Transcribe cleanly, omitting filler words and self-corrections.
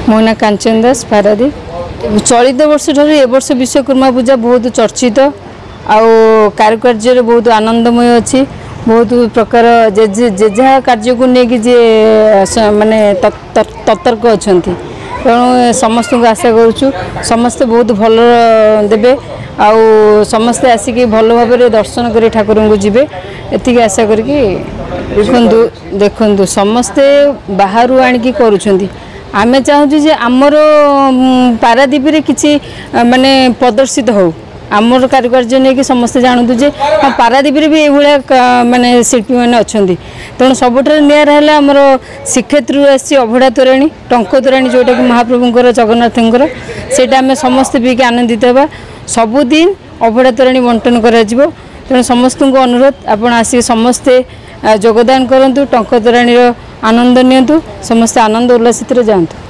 मो ना कांचन दास पारादीप। चलित वर्ष ठार ए वर्ष विश्वकर्मा पूजा बहुत चर्चित आउ कारुकार्य बहुत आनंदमय अच्छी बहुत प्रकार जे जहाँ कार्य को लेकिन जे माने ततर्क अच्छा तेणु समस्त को आशा करुचु समस्ते बहुत भल देवे आउ समस्ते आसिक भल भाव दर्शन कर ठाकुर को जीवे एति आशा करके देखु समस्ते बाहर आणिकी करुछंती आमे चाहूँ जे आमर पारादीप रे किसी माने प्रदर्शित हो आमर कारुकार्य नहीं कि समस्ते जानतु जे हाँ पारादीप रे भी ये माने शिल्पी मैंने अच्छा तेणु सबुठार निरा है आमर श्रीक्षेत्र आसी अभड़ा तोराणी टंक तोराणी जोटा कि महाप्रभुंर जगन्नाथंकर सेटा आम समस्ते पीक आनंदित होगा सबुदिन अभड़ा तोराणी बंटन करा तेणु समस्त को अनुरोध आपण आसिक समस्ते योगदान करूँ टंक तोराणी आनंद नियंतु समस्ते आनंद उल्लासित जातु।